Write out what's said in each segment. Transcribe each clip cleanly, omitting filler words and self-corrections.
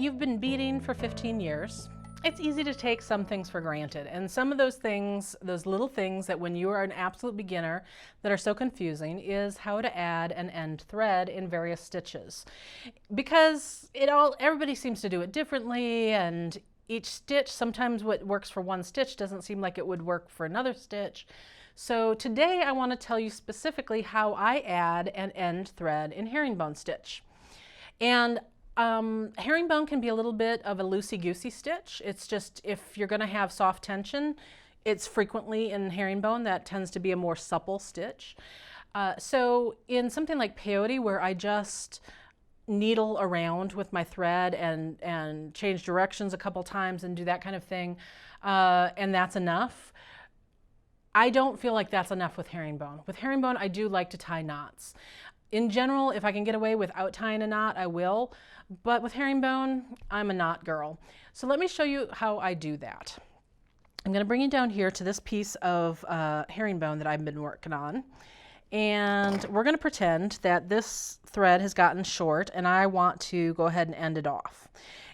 you've been beading for 15 years, it's easy to take some things for granted. And some of those things, those little things that when you are an absolute beginner that are so confusing, is how to add an end thread in various stitches. Because everybody seems to do it differently, and each stitch, sometimes what works for one stitch doesn't seem like it would work for another stitch. So today I want to tell you specifically how I add an end thread in herringbone stitch. And herringbone can be a little bit of a loosey-goosey stitch. It's just, if you're going to have soft tension, it's frequently in herringbone that tends to be a more supple stitch. So in something like peyote, where I just needle around with my thread and change directions a couple times and do that kind of thing, and that's enough, I don't feel like that's enough with herringbone. With herringbone, I do like to tie knots. In general, if I can get away without tying a knot, I will. But with herringbone, I'm a knot girl. So let me show you how I do that. I'm going to bring you down here to this piece of herringbone that I've been working on. And we're going to pretend that this thread has gotten short and I want to go ahead and end it off.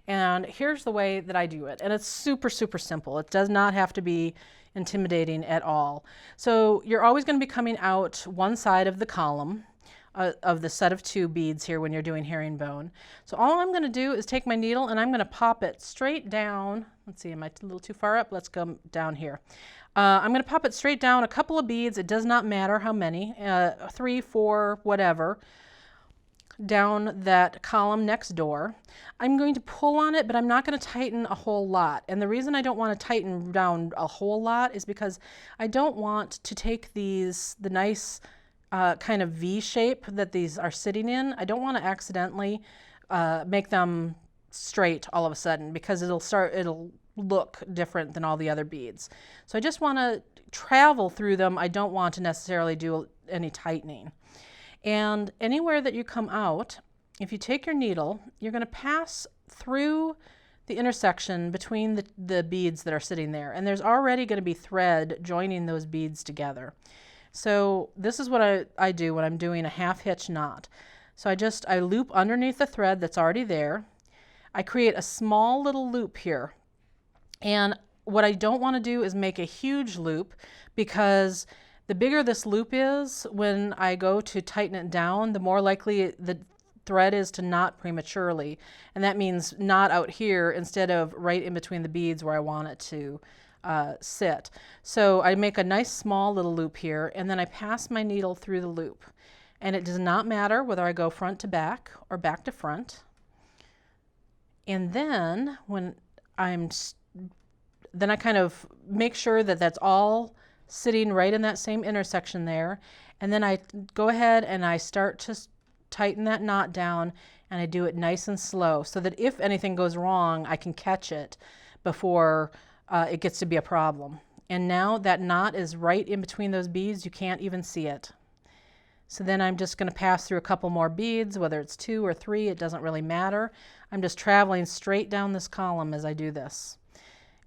And here's the way that I do it. And it's super, super simple. It does not have to be intimidating at all. So you're always going to be coming out one side of the column of the set of 2 beads here when you're doing herringbone. So all I'm going to do is take my needle and I'm going to pop it straight down. Let's see, am I a little too far up? Let's go down here. I'm going to pop it straight down a couple of beads. It does not matter how many, 3, 4, whatever, down that column next door. I'm going to pull on it, but I'm not going to tighten a whole lot. And the reason I don't want to tighten down a whole lot is because I don't want to take the nice kind of V shape that these are sitting in. I don't want to accidentally make them straight all of a sudden, because it'll look different than all the other beads. So I just want to travel through them. I don't want to necessarily do any tightening. And anywhere that you come out, if you take your needle, you're going to pass through the intersection between the beads that are sitting there. And there's already going to be thread joining those beads together. So this is what I do when I'm doing a half hitch knot. So I loop underneath the thread that's already there. I create a small little loop here. And what I don't want to do is make a huge loop, because the bigger this loop is, when I go to tighten it down, the more likely the thread is to knot prematurely. And that means knot out here instead of right in between the beads where I want it to sit. So I make a nice small little loop here, and then I pass my needle through the loop. And it does not matter whether I go front to back or back to front. And then then I kind of make sure that that's all sitting right in that same intersection there. And then I go ahead and I start to tighten that knot down, and I do it nice and slow, so that if anything goes wrong, I can catch it before it gets to be a problem. And now that knot is right in between those beads. You can't even see it. So then I'm just going to pass through a couple more beads, whether it's 2 or 3, it doesn't really matter. I'm just traveling straight down this column as I do this.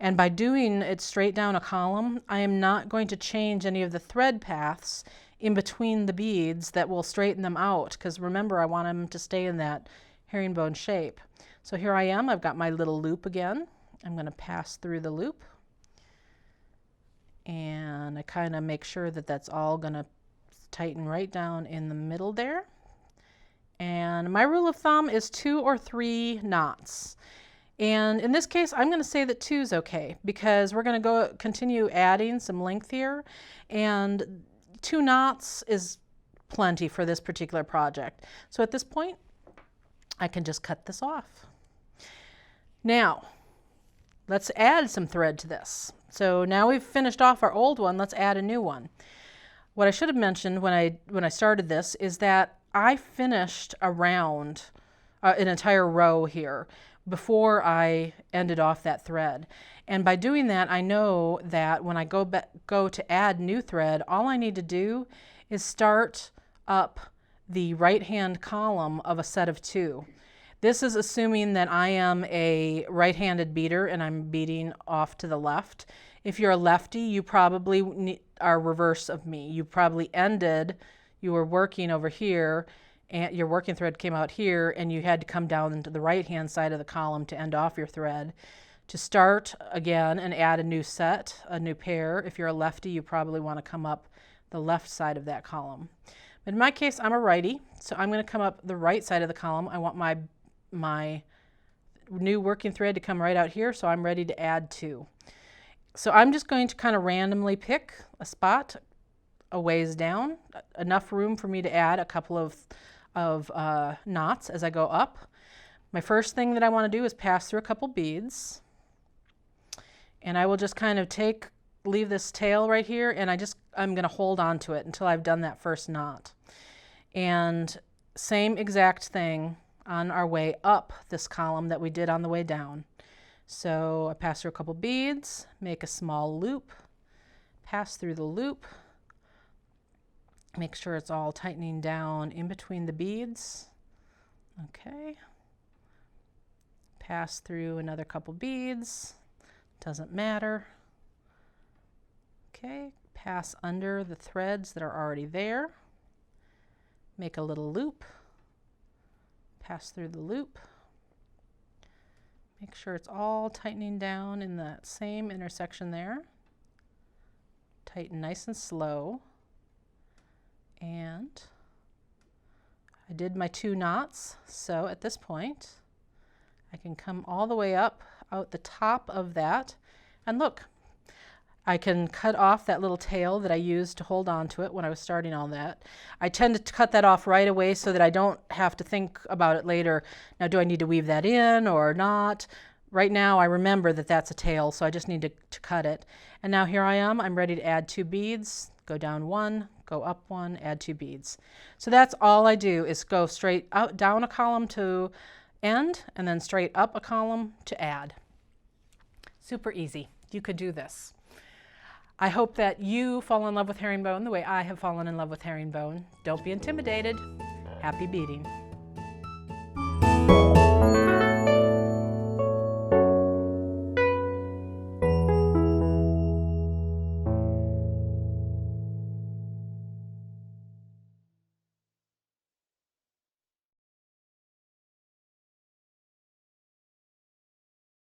And by doing it straight down a column, I am not going to change any of the thread paths in between the beads that will straighten them out, because remember, I want them to stay in that herringbone shape. So here I am, I've got my little loop again. I'm going to pass through the loop, and I kind of make sure that that's all going to tighten right down in the middle there. And my rule of thumb is 2 or 3 knots. And in this case, I'm going to say that 2 is okay, because we're going to continue adding some length here, and 2 knots is plenty for this particular project. So at this point, I can just cut this off. Now, let's add some thread to this. So now we've finished off our old one, let's add a new one. What I should have mentioned when I started this is that I finished around an entire row here before I ended off that thread. And by doing that, I know that when I go to add new thread, all I need to do is start up the right-hand column of a set of 2. This is assuming that I am a right-handed beater and I'm beating off to the left. If you're a lefty, you probably are reverse of me. You probably ended, you were working over here, and your working thread came out here and you had to come down to the right hand side of the column to end off your thread. To start again and add a new set, a new pair, if you're a lefty, you probably want to come up the left side of that column. But in my case, I'm a righty, so I'm going to come up the right side of the column. I want my new working thread to come right out here, so I'm ready to add 2. So I'm just going to kind of randomly pick a spot a ways down, enough room for me to add a couple of knots as I go up. My first thing that I want to do is pass through a couple beads, and I will just kind of leave this tail right here, and I'm going to hold on to it until I've done that first knot. And same exact thing on our way up this column that we did on the way down. So I pass through a couple beads, make a small loop, pass through the loop, make sure it's all tightening down in between the beads. Okay. Pass through another couple beads, doesn't matter. Okay, pass under the threads that are already there, make a little loop, pass through the loop, make sure it's all tightening down in that same intersection there. Tighten nice and slow. And I did my 2 knots, so at this point I can come all the way up out the top of that, and look, I can cut off that little tail that I used to hold on to it when I was starting all that. I tend to cut that off right away so that I don't have to think about it later. Now, do I need to weave that in or not? Right now I remember that that's a tail, so I just need to cut it. And now here I am, I'm ready to add 2 beads, go down 1, go up 1, add 2 beads. So that's all I do, is go straight out, down a column to end, and then straight up a column to add. Super easy. You could do this. I hope that you fall in love with herringbone the way I have fallen in love with herringbone. Don't be intimidated. Happy beading.